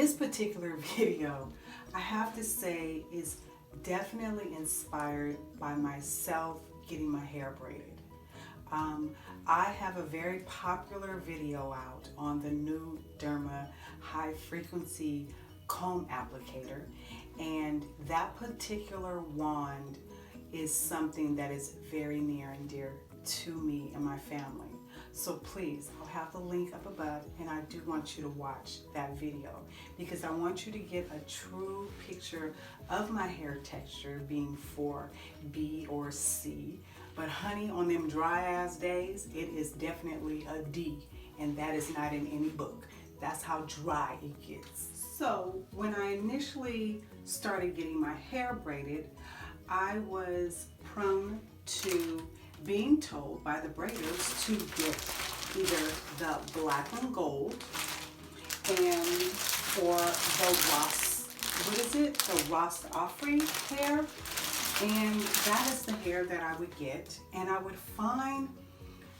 This particular video, I have to say, is definitely inspired by myself getting my hair braided. I have a very popular video out on the new Derma high frequency comb applicator, and that particular wand is something that is very near and dear to me and my family. So please, I'll have the link up above, and I do want you to watch that video because I want you to get a true picture of my hair texture being 4B or C. But honey, on them dry ass days, it is definitely a D, and that is not in any book. That's how dry it gets. So when I initially started getting my hair braided, I was prone to being told by the braiders to get either the black and gold or the Ross, what is it? The Ross Offrey hair. And that is the hair that I would get. And I would find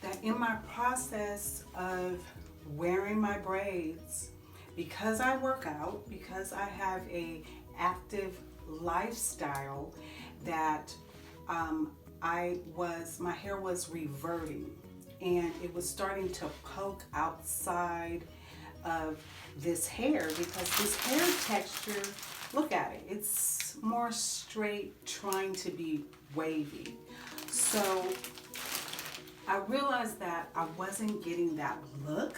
that in my process of wearing my braids, because I work out, because I have a active lifestyle, that my hair was reverting, and it was starting to poke outside of this hair because this hair texture, look at it, it's more straight, trying to be wavy. So I realized that I wasn't getting that look,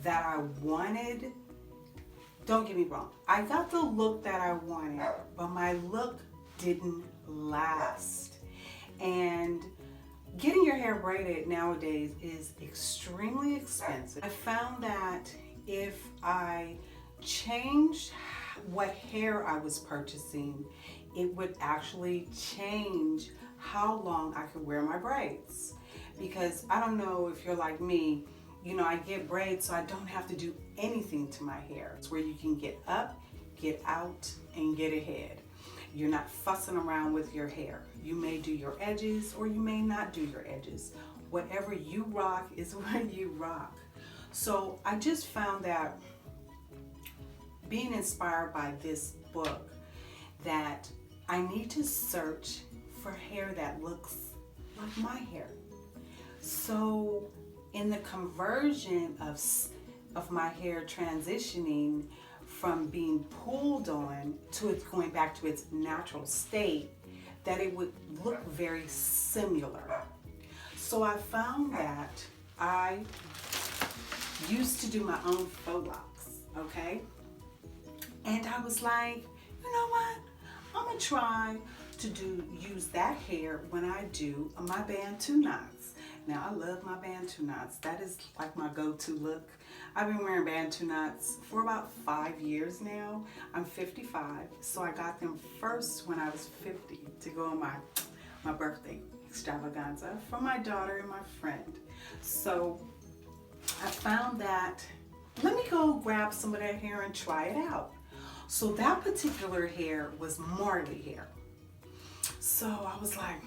that I wanted. Don't get me wrong, I got the look that I wanted, but my look didn't last. And getting your hair braided nowadays is extremely expensive. I found that if I changed what hair I was purchasing, it would actually change how long I could wear my braids. Because I don't know if you're like me, I get braids so I don't have to do anything to my hair. It's where you can get up, get out, and get ahead. You're not fussing around with your hair. You may do your edges or you may not do your edges. Whatever you rock is what you rock. So I just found that being inspired by this book, that I need to search for hair that looks like my hair. So in the conversion of my hair transitioning from being pulled on to it going back to its natural state, that it would look very similar. So I found that I used to do my own faux locks, okay? And I was like, you know what? I'm gonna try to use that hair when I do my Bantu knots. Now, I love my Bantu knots. That is like my go-to look. I've been wearing Bantu knots for about 5 years now. I'm 55, so I got them first when I was 50 to go on my birthday extravaganza for my daughter and my friend. So I found that, let me go grab some of that hair and try it out. So that particular hair was Marley hair. So I was like,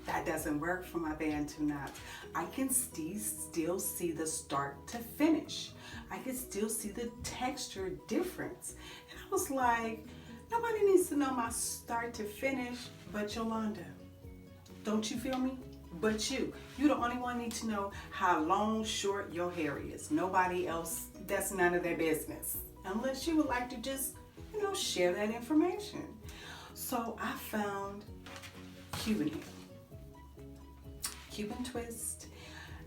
that doesn't work for my Bantu knots. I can still see the start to finish. I can still see the texture difference. And I was like, nobody needs to know my start to finish but Yolanda. Don't you feel me? But you. You the only one need to know how long, short your hair is. Nobody else, that's none of their business. Unless you would like to just, share that information. So I found Cuban hair. Cuban twist,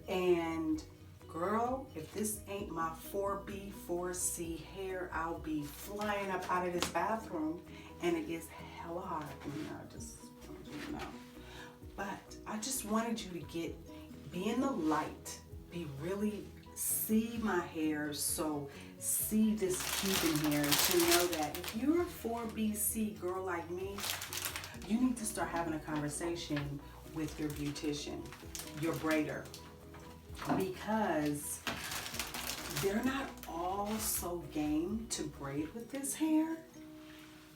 and girl, if this ain't my 4B, 4C hair, I'll be flying up out of this bathroom, and it is hella hot in here, I just want you to know. But I just wanted you to be in the light, see my hair, so see this Cuban hair, to know that if you're a 4BC girl like me, you need to start having a conversation with your beautician, your braider, because they're not all so game to braid with this hair.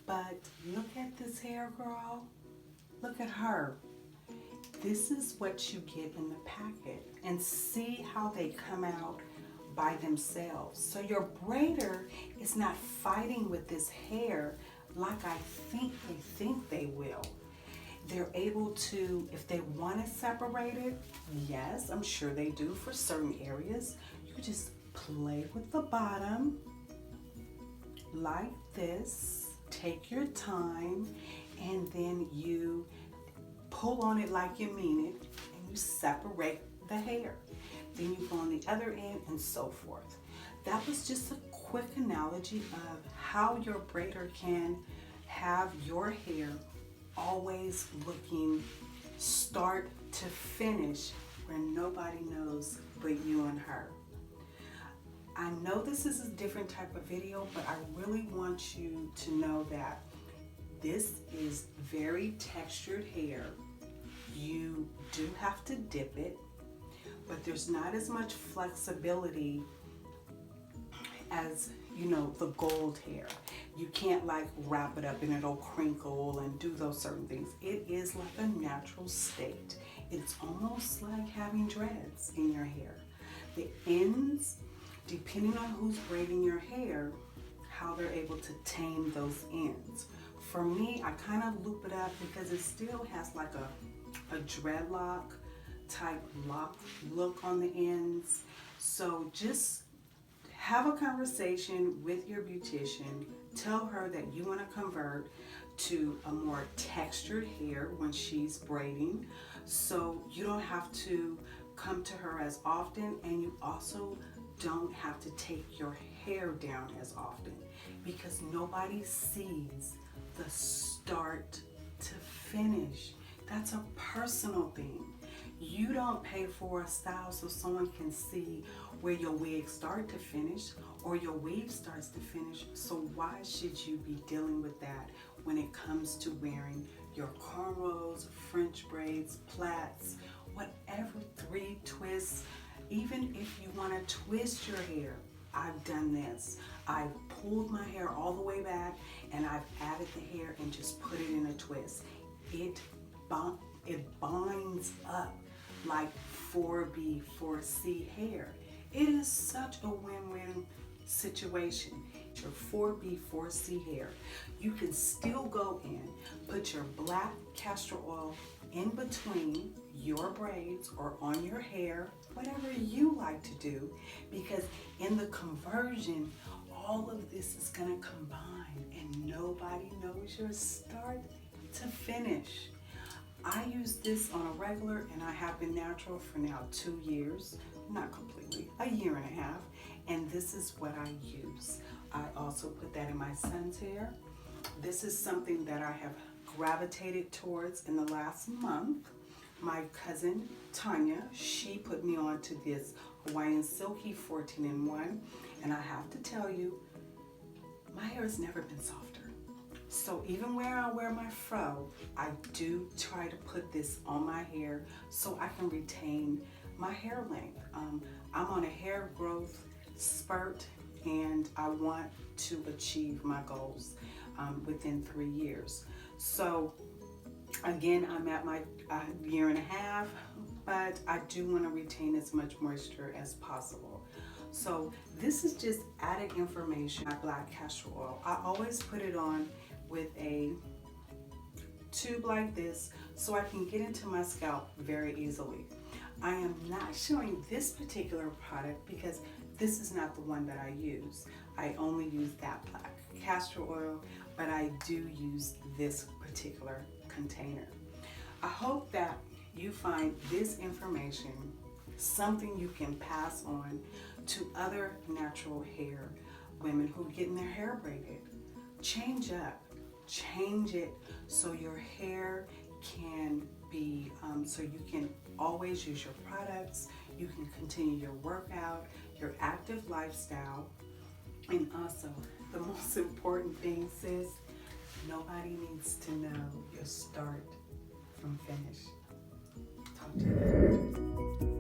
But look at this hair, girl. Look at her. This is what you get in the packet, and see how they come out by themselves. So your braider is not fighting with this hair like I think they will. They're able to, if they want to separate it, yes, I'm sure they do for certain areas. You just play with the bottom like this. Take your time, and then you pull on it like you mean it, and you separate the hair. Then you go on the other end, and so forth. That was just a quick analogy of how your braider can have your hair always looking start to finish where nobody knows but you and her. I know this is a different type of video, but I really want you to know that this is very textured hair. You do have to dip it, but there's not as much flexibility as, you know, the gold hair. You can't like wrap it up and it'll crinkle and do those certain things. It is like a natural state. It's almost like having dreads in your hair. The ends, depending on who's braiding your hair, how they're able to tame those ends. For me, I kind of loop it up because it still has like a dreadlock type look on the ends. So just have a conversation with your beautician. Tell her that you want to convert to a more textured hair when she's braiding, so you don't have to come to her as often, and you also don't have to take your hair down as often, because nobody sees the start to finish. That's a personal thing. You don't pay for a style so someone can see where your wigs start to finish or your weave starts to finish. So why should you be dealing with that when it comes to wearing your cornrows, French braids, plaits, whatever, 3 twists? Even if you want to twist your hair, I've done this. I've pulled my hair all the way back and I've added the hair and just put it in a twist. It binds up like 4B, 4C hair. It is such a win-win situation. Your 4B, 4C hair. You can still go in, put your black castor oil in between your braids or on your hair, whatever you like to do, because in the conversion, all of this is going to combine and nobody knows your start to finish. I use this on a regular, and I have been natural for now 2 years, not completely, a year and a half, and this is what I use. I also put that in my son's hair. This is something that I have gravitated towards in the last month. My cousin Tanya, she put me on to this Hawaiian Silky 14-in-1, and I have to tell you, my hair has never been softer. So even where I wear my fro, I do try to put this on my hair so I can retain my hair length. I'm on a hair growth spurt, and I want to achieve my goals within 3 years. So again, I'm at my year and a half, but I do want to retain as much moisture as possible. So this is just added information. My black castor oil, I always put it on with a tube like this so I can get into my scalp very easily. I am not showing this particular product because this is not the one that I use. I only use that black castor oil, but I do use this particular container. I hope that you find this information something you can pass on to other natural hair women who are getting their hair braided. Change up, change it so your hair can be, so you can always use your products, you can continue your workout, your active lifestyle, and also the most important thing, sis, nobody needs to know your start from finish. Talk to you later.